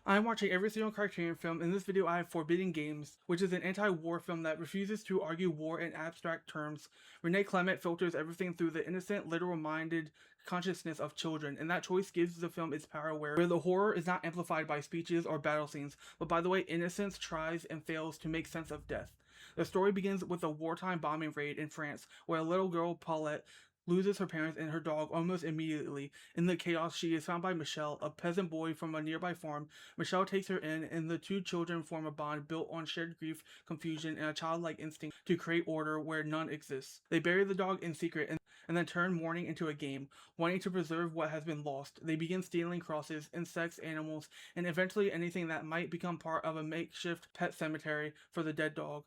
I'm watching every single Criterion film. In this video I have Forbidden Games, which is an anti-war film that refuses to argue war in abstract terms. René Clément filters everything through the innocent, literal-minded consciousness of children, and that choice gives the film its power where the horror is not amplified by speeches or battle scenes, but by the way innocence tries and fails to make sense of death. The story begins with a wartime bombing raid in France, where a little girl, Paulette, loses her parents and her dog almost immediately. In the chaos, she is found by Michel, a peasant boy from a nearby farm. Michelle takes her in, and the two children form a bond built on shared grief, confusion, and a childlike instinct to create order where none exists. They bury the dog in secret and then turn mourning into a game, wanting to preserve what has been lost. They begin stealing crosses, insects, animals, and eventually anything that might become part of a makeshift pet cemetery for the dead dog.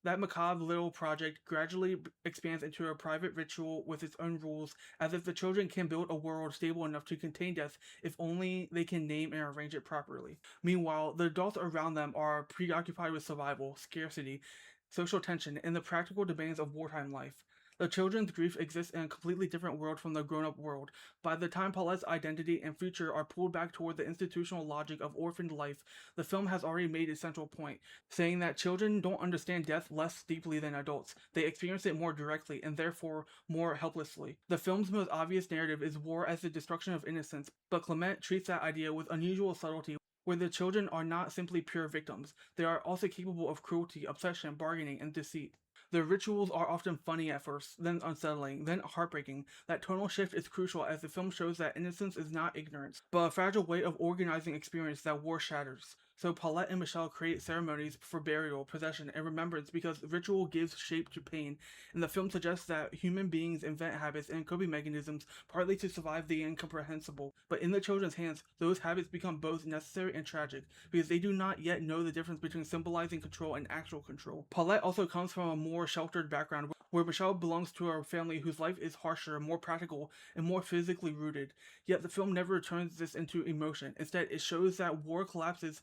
That macabre little project gradually expands into a private ritual with its own rules, as if the children can build a world stable enough to contain death if only they can name and arrange it properly. Meanwhile, the adults around them are preoccupied with survival, scarcity, social tension, and the practical demands of wartime life. The children's grief exists in a completely different world from the grown-up world. By the time Paulette's identity and future are pulled back toward the institutional logic of orphaned life, the film has already made its central point, saying that children don't understand death less deeply than adults. They experience it more directly, and therefore more helplessly. The film's most obvious narrative is war as the destruction of innocence, but Clément treats that idea with unusual subtlety, where the children are not simply pure victims. They are also capable of cruelty, obsession, bargaining, and deceit. The rituals are often funny at first, then unsettling, then heartbreaking. That tonal shift is crucial as the film shows that innocence is not ignorance, but a fragile way of organizing experience that war shatters. So Paulette and Michelle create ceremonies for burial, possession, and remembrance because ritual gives shape to pain, and the film suggests that human beings invent habits and coping mechanisms partly to survive the incomprehensible. But in the children's hands, those habits become both necessary and tragic, because they do not yet know the difference between symbolizing control and actual control. Paulette also comes from a more sheltered background, where Michelle belongs to a family whose life is harsher, more practical, and more physically rooted. Yet the film never turns this into emotion. Instead, it shows that war collapses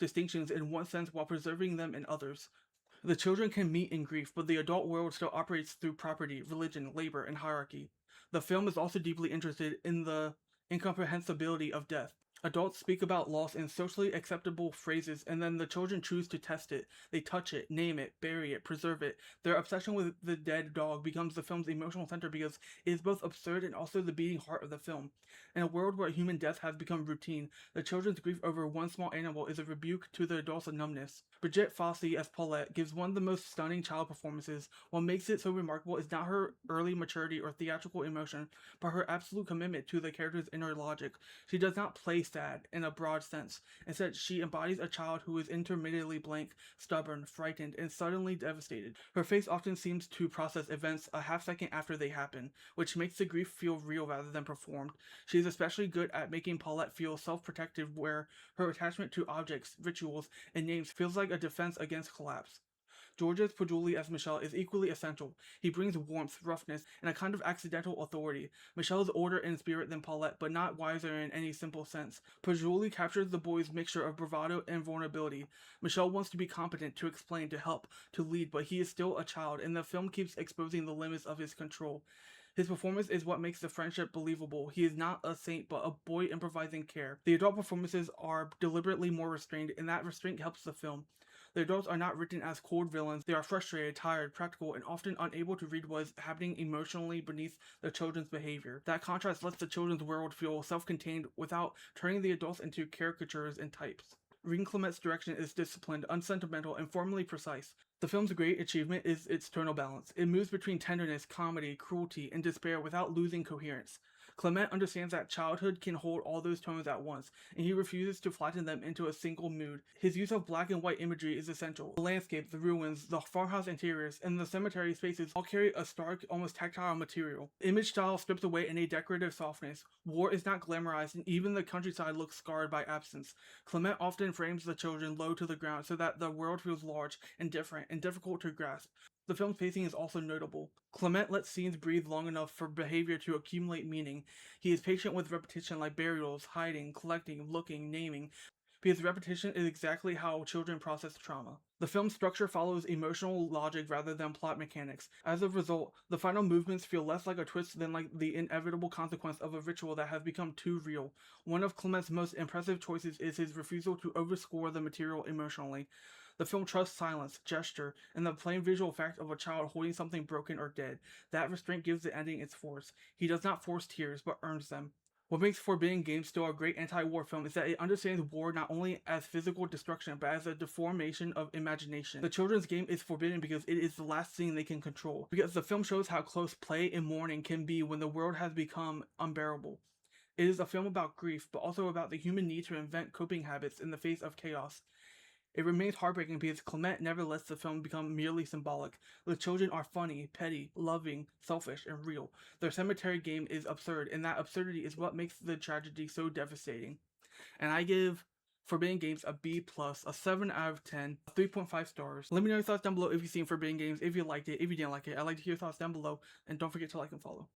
distinctions in one sense while preserving them in others. The children can meet in grief, but the adult world still operates through property, religion, labor, and hierarchy. The film is also deeply interested in the incomprehensibility of death. Adults speak about loss in socially acceptable phrases, and then the children choose to test it. They touch it, name it, bury it, preserve it. Their obsession with the dead dog becomes the film's emotional center because it is both absurd and also the beating heart of the film. In a world where human death has become routine, the children's grief over one small animal is a rebuke to the adults' numbness. Brigitte Fossey as Paulette gives one of the most stunning child performances. What makes it so remarkable is not her early maturity or theatrical emotion, but her absolute commitment to the character's inner logic. She does not play sad in a broad sense. Instead, she embodies a child who is intermittently blank, stubborn, frightened, and suddenly devastated. Her face often seems to process events a half second after they happen, which makes the grief feel real rather than performed. She is especially good at making Paulette feel self-protective, where her attachment to objects, rituals, and names feels like a defense against collapse. Georges Pujoli as Michel is equally essential. He brings warmth, roughness, and a kind of accidental authority. Michel is older in spirit than Paulette, but not wiser in any simple sense. Pujoli captures the boy's mixture of bravado and vulnerability. Michel wants to be competent, to explain, to help, to lead, but he is still a child, and the film keeps exposing the limits of his control. His performance is what makes the friendship believable. He is not a saint, but a boy improvising care. The adult performances are deliberately more restrained, and that restraint helps the film. The adults are not written as cold villains. They are frustrated, tired, practical, and often unable to read what is happening emotionally beneath the children's behavior. That contrast lets the children's world feel self-contained without turning the adults into caricatures and types. René Clément's direction is disciplined, unsentimental, and formally precise. The film's great achievement is its tonal balance. It moves between tenderness, comedy, cruelty, and despair without losing coherence. Clément understands that childhood can hold all those tones at once, and he refuses to flatten them into a single mood. His use of black and white imagery is essential. The landscape, the ruins, the farmhouse interiors, and the cemetery spaces all carry a stark, almost tactile material. Image style strips away in a decorative softness. War is not glamorized, and even the countryside looks scarred by absence. Clément often frames the children low to the ground so that the world feels large and different and difficult to grasp. The film's pacing is also notable. Clément lets scenes breathe long enough for behavior to accumulate meaning. He is patient with repetition like burials, hiding, collecting, looking, naming, because repetition is exactly how children process trauma. The film's structure follows emotional logic rather than plot mechanics. As a result, the final movements feel less like a twist than like the inevitable consequence of a ritual that has become too real. One of Clément's most impressive choices is his refusal to overscore the material emotionally. The film trusts silence, gesture, and the plain visual fact of a child holding something broken or dead. That restraint gives the ending its force. He does not force tears, but earns them. What makes Forbidden Games still a great anti-war film is that it understands war not only as physical destruction, but as a deformation of imagination. The children's game is forbidden because it is the last thing they can control, because the film shows how close play and mourning can be when the world has become unbearable. It is a film about grief, but also about the human need to invent coping habits in the face of chaos. It remains heartbreaking because Clément never lets the film become merely symbolic. The children are funny, petty, loving, selfish, and real. Their cemetery game is absurd, and that absurdity is what makes the tragedy so devastating. And I give Forbidden Games a B+, a 7 out of 10, 3.5 stars. Let me know your thoughts down below if you've seen Forbidden Games, if you liked it, if you didn't like it. I'd like to hear your thoughts down below, and don't forget to like and follow.